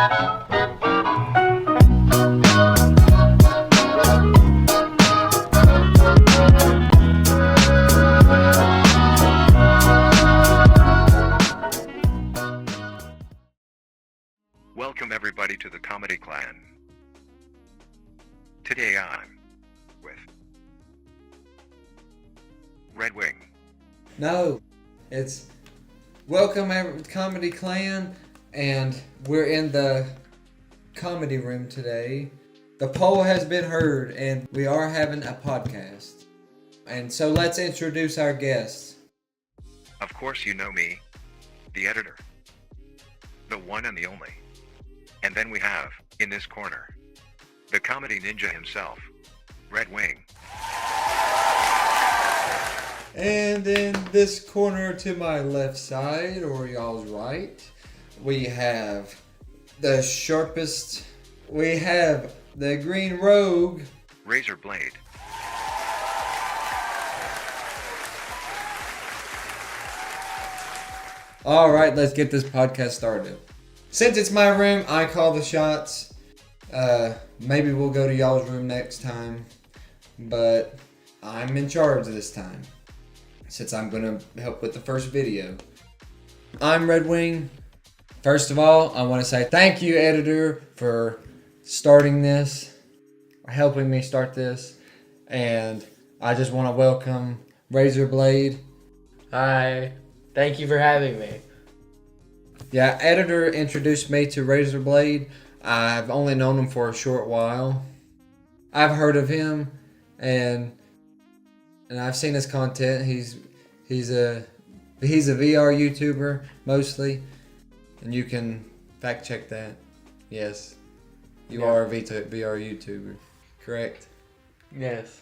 Welcome everybody to the Comedy Clan. Today I'm with RedWing. No, it's welcome Comedy Clan, and we're in the comedy room today. The poll has been heard, and we are having a podcast. And so let's introduce our guests. Of course you know me, the editor, the one and the only. And then we have, in this corner, the comedy ninja himself, RedWing. And in this corner to my left side, or y'all's right, we have the sharpest, we have the green rogue, RazorBlade. Alright, let's get this podcast started. Since it's my room, I call the shots. Maybe we'll go to y'all's room next time, but I'm in charge this time, since I'm going to help with the first video. I'm RedWing. First of all, I want to say thank you, editor, for starting this, helping me start this, and I just want to welcome RazorBlade. Hi, thank you for having me. Yeah, editor introduced me to RazorBlade. I've only known him for a short while. I've heard of him, and I've seen his content. He's a VR YouTuber mostly, and you can fact check that. Yes, you are a VR YouTuber, correct? Yes.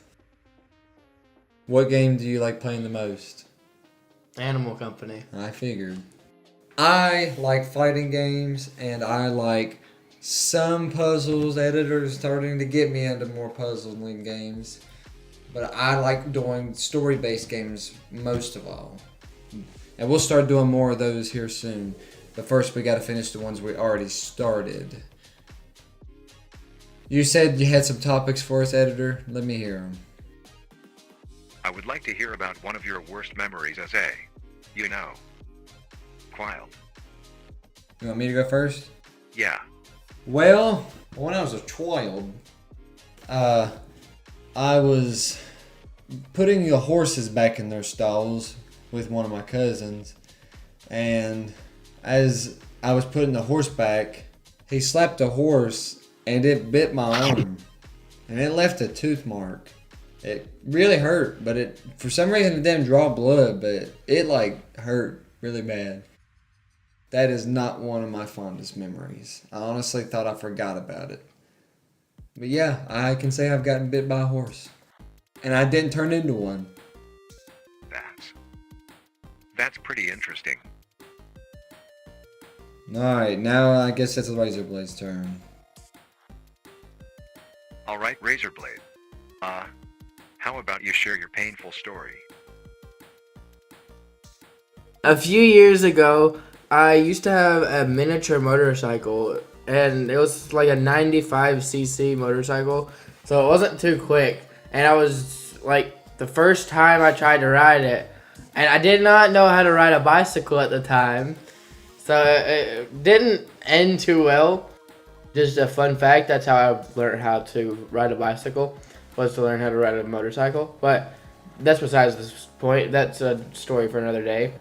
What game do you like playing the most? Animal Company. I figured. I like fighting games, and I like some puzzles. Editor's starting to get me into more puzzling games, but I like doing story-based games most of all. And we'll start doing more of those here soon. But first, we got to finish the ones we already started. You said you had some topics for us, editor. Let me hear them. I would like to hear about one of your worst memories as a, child. You want me to go first? Yeah. Well, when I was a child, I was putting the horses back in their stalls with one of my cousins, and as I was putting the horse back, he slapped the horse and it bit my arm, and it left a tooth mark. It really hurt, but it, for some reason, it didn't draw blood, but it hurt really bad. That is not one of my fondest memories. I honestly thought I forgot about it. But yeah, I can say I've gotten bit by a horse. And I didn't turn into one. That's pretty interesting. Alright, now I guess it's RazorBlade's turn. Alright, RazorBlade. How about you share your painful story? A few years ago, I used to have a miniature motorcycle, and it was like a 95cc motorcycle, so it wasn't too quick. And I was like, the first time I tried to ride it, and I did not know how to ride a bicycle at the time, so it didn't end too well. Just a fun fact, that's how I learned how to ride a bicycle, was to learn how to ride a motorcycle. But that's besides this point. That's a story for another day.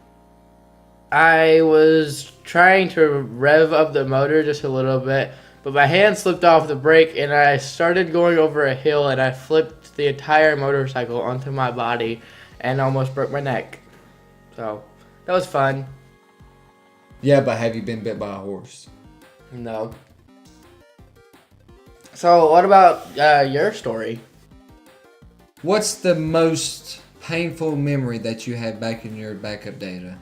I was trying to rev up the motor just a little bit, but my hand slipped off the brake and I started going over a hill, and I flipped the entire motorcycle onto my body and almost broke my neck. So that was fun. Yeah, but have you been bit by a horse? No. So what about your story? What's the most painful memory that you had back in your backup data?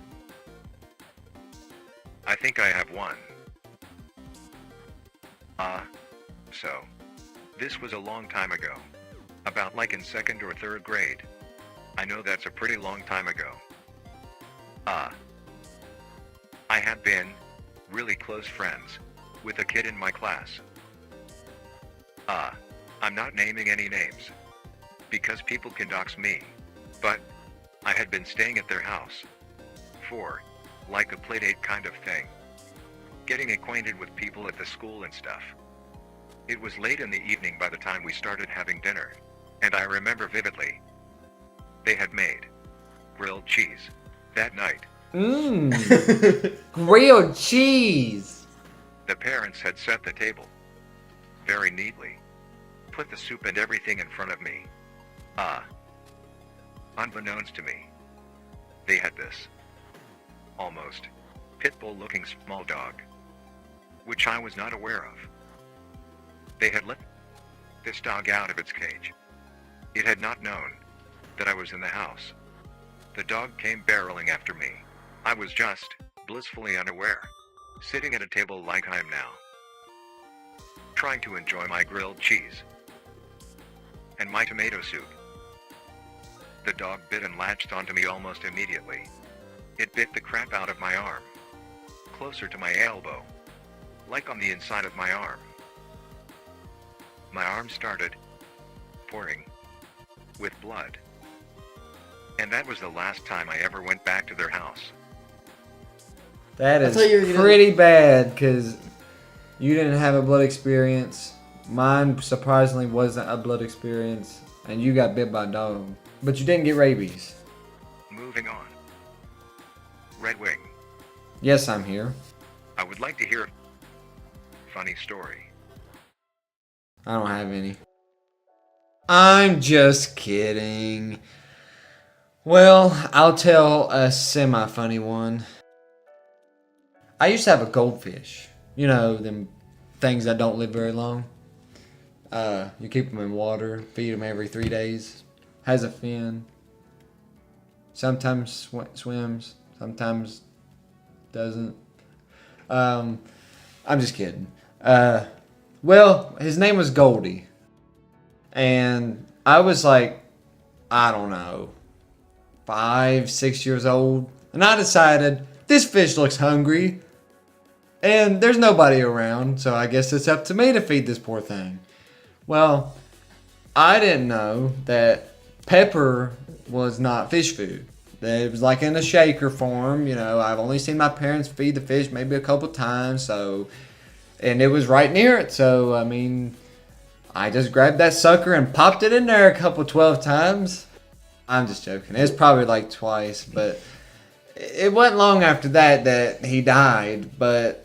I think I have one. So, this was a long time ago. About like in 2nd or 3rd grade. I know that's a pretty long time ago. I had been really close friends with a kid in my class. I'm not naming any names, because people can dox me, but I had been staying at their house for, like a playdate kind of thing, getting acquainted with people at the school and stuff. It was late in the evening by the time we started having dinner, and I remember vividly, they had made grilled cheese that night. Grilled cheese. The parents had set the table very neatly, put the soup and everything in front of me. Unbeknownst to me, they had this almost pit bull looking small dog, which I was not aware of. They had let this dog out of its cage. It had not known that I was in the house. The dog came barreling after me. I was just blissfully unaware, sitting at a table like I am now, trying to enjoy my grilled cheese and my tomato soup. The dog bit and latched onto me almost immediately. It bit the crap out of my arm, closer to my elbow, like on the inside of my arm. My arm started pouring with blood. And that was the last time I ever went back to their house. That I is thought you were gonna- pretty bad because you didn't have a blood experience. Mine surprisingly wasn't a blood experience, and you got bit by a dog. But you didn't get rabies. Moving on. RedWing, Yes, I'm here. I would like to hear a funny story. I don't have any. I'm just kidding. Well, I'll tell a semi-funny one. I used to have a goldfish. You know, them things that don't live very long. You keep them in water, feed them every 3 days. Has a fin. Sometimes swims, sometimes doesn't. I'm just kidding. Well, his name was Goldie. And I was like, I don't know, 5, 6 years old. And I decided, this fish looks hungry. And there's nobody around, so I guess it's up to me to feed this poor thing. Well, I didn't know that pepper was not fish food. That it was like in a shaker form. You know, I've only seen my parents feed the fish maybe a couple times, so, and it was right near it, so I mean, I just grabbed that sucker and popped it in there a couple 12 times. I'm just joking. It's probably like twice, but it wasn't long after that he died. But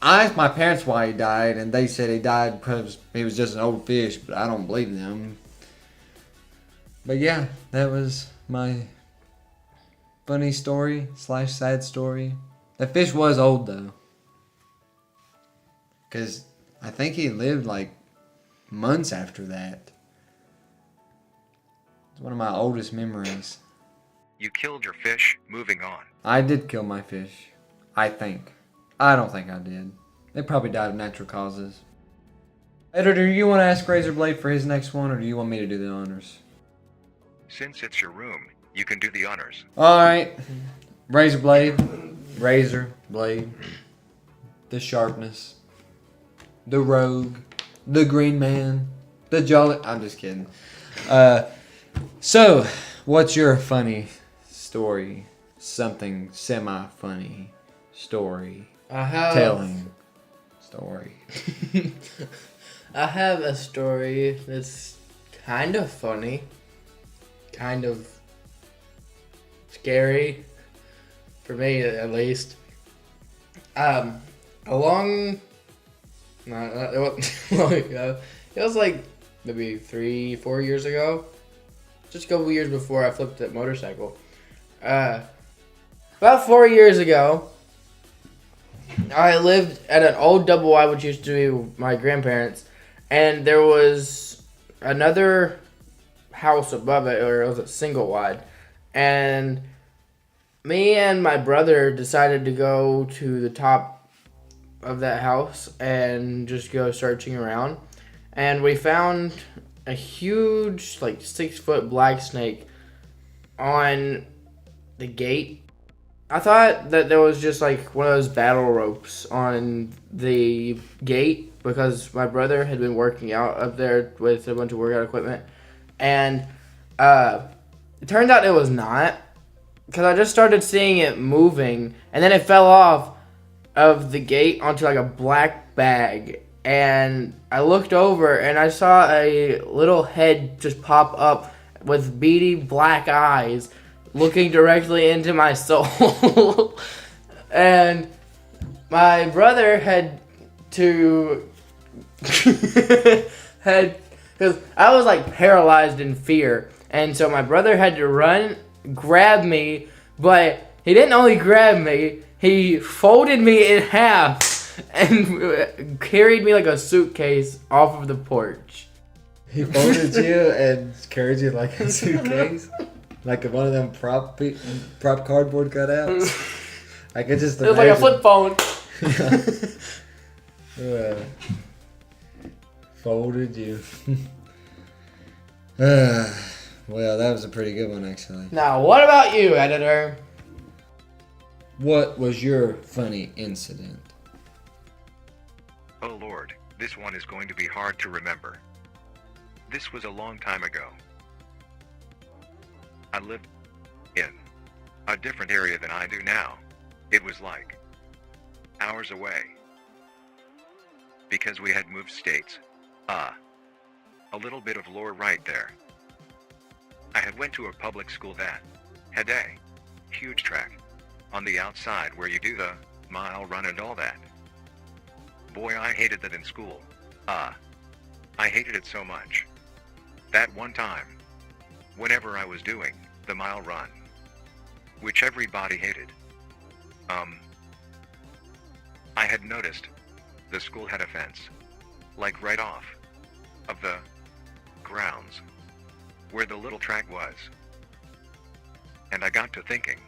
I asked my parents why he died, and they said he died because he was just an old fish, but I don't believe them. But yeah, that was my funny story / sad story. The fish was old though, because I think he lived like months after that. It's one of my oldest memories. You killed your fish, moving on. I did kill my fish. I think. I don't think I did. They probably died of natural causes. Editor, do you want to ask RazorBlade for his next one, or do you want me to do the honors? Since it's your room, you can do the honors. Alright. RazorBlade. The sharpness. The rogue. The green man. The jolly... I'm just kidding. So, what's your funny story? Something semi-funny story. I have Telling story. I have a story that's kind of funny, kind of scary, for me at least. It wasn't long ago. It was like maybe 3-4 years ago. Just a couple years before I flipped that motorcycle. About 4 years ago, I lived at an old double wide, which used to be my grandparents', and there was another house above it, or it was a single wide, and me and my brother decided to go to the top of that house and just go searching around, and we found a huge, like 6-foot black snake on the gate I thought that there was just like one of those battle ropes on the gate because my brother had been working out up there with a bunch of workout equipment, and it turned out it was not because I just started seeing it moving, and then it fell off of the gate onto like a black bag, and I looked over and I saw a little head just pop up with beady black eyes looking directly into my soul. And my brother had to because I was like paralyzed in fear, and so my brother had to run, grab me, but he didn't only grab me, he folded me in half and carried me like a suitcase off of the porch. He folded you and carried you like a suitcase? Like one of them prop cardboard cutouts? I could just imagine. It was like a flip phone. Folded you. Well, that was a pretty good one, actually. Now, what about you, editor? What was your funny incident? Oh Lord, this one is going to be hard to remember. This was a long time ago. I lived in a different area than I do now. It was like hours away. Because we had moved states. A little bit of lore right there. I had went to a public school that had a huge track on the outside where you do the mile run and all that. Boy, I hated that in school. I hated it so much. That one time, whenever I was doing the mile run, which everybody hated, I had noticed the school had a fence, like right off of the grounds where the little track was. And I got to thinking,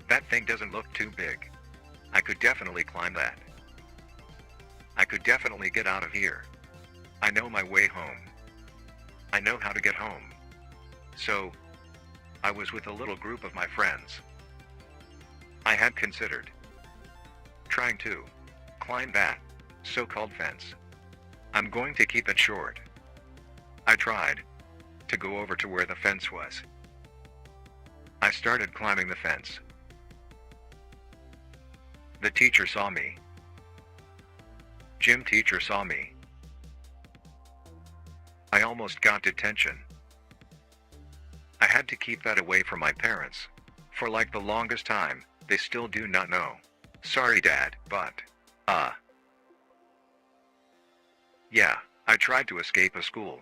that thing doesn't look too big. I could definitely climb that. I could definitely get out of here. I know my way home. I know how to get home. So, I was with a little group of my friends. I had considered trying to climb that so-called fence. I'm going to keep it short. I tried to go over to where the fence was. I started climbing the fence. The teacher saw me. Gym teacher saw me. I almost got detention. I had to keep that away from my parents. For like the longest time, they still do not know. Sorry Dad, but, yeah, I tried to escape a school.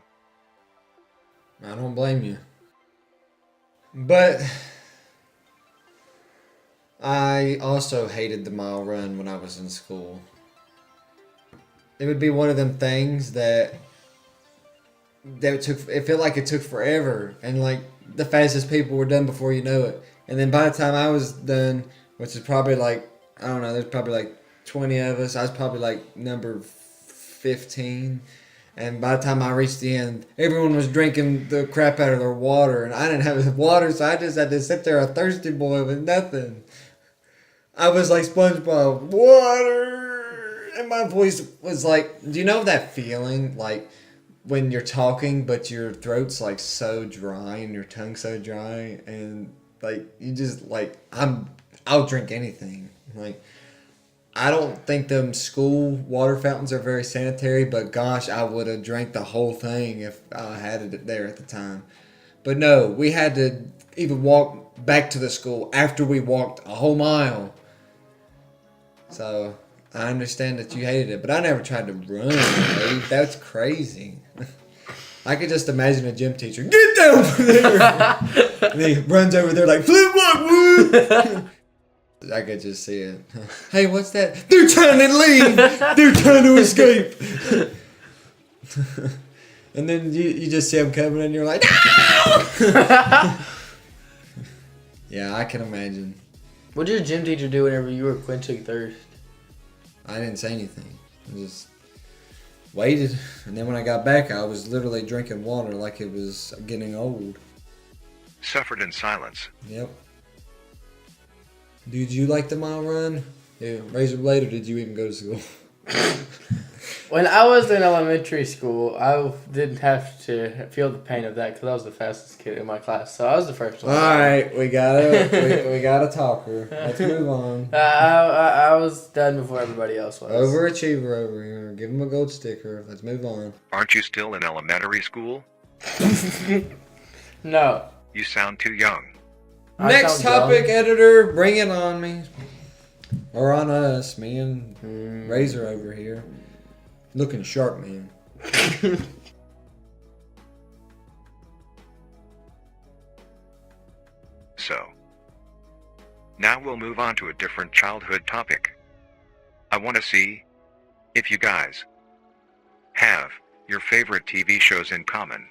I don't blame you. But I also hated the mile run when I was in school. It would be one of them things that it felt like it took forever, and like the fastest people were done before you know it. And then by the time I was done, which is probably like, I don't know, there's probably like 20 of us, I was probably like number 15. And by the time I reached the end, everyone was drinking the crap out of their water, and I didn't have water, so I just had to sit there a thirsty boy with nothing. I was like SpongeBob, water! And my voice was like, do you know that feeling? Like when you're talking, but your throat's like so dry and your tongue's so dry, and like you just like, I'll drink anything. Like, I don't think them school water fountains are very sanitary, but gosh, I would have drank the whole thing if I had it there at the time. But no, we had to even walk back to the school after we walked a whole mile. So I understand that you hated it, but I never tried to run, Dave. That's crazy. I could just imagine a gym teacher, get down from there! And he runs over there like, flip walk, woo! I could just see it. Hey, what's that? They're trying to leave! They're trying to escape! And then you just see them coming and you're like, no! Yeah, I can imagine. What did your gym teacher do whenever you were quenching thirst? I didn't say anything. I just waited. And then when I got back, I was literally drinking water like it was getting old. Suffered in silence. Yep. Did you like the mile run? Yeah, RazorBlade, or did you even go to school? When I was in elementary school, I didn't have to feel the pain of that because I was the fastest kid in my class. So I was the first one. All right, we got a talker. Let's move on. I was done before everybody else was. Overachiever over here. Give him a gold sticker. Let's move on. Aren't you still in elementary school? No. You sound too young. I Next sound topic, dumb. editor. Bring it on me. Or on us. Me and Razor over here. Looking sharp, man. So, now we'll move on to a different childhood topic. I want to see if you guys have your favorite TV shows in common.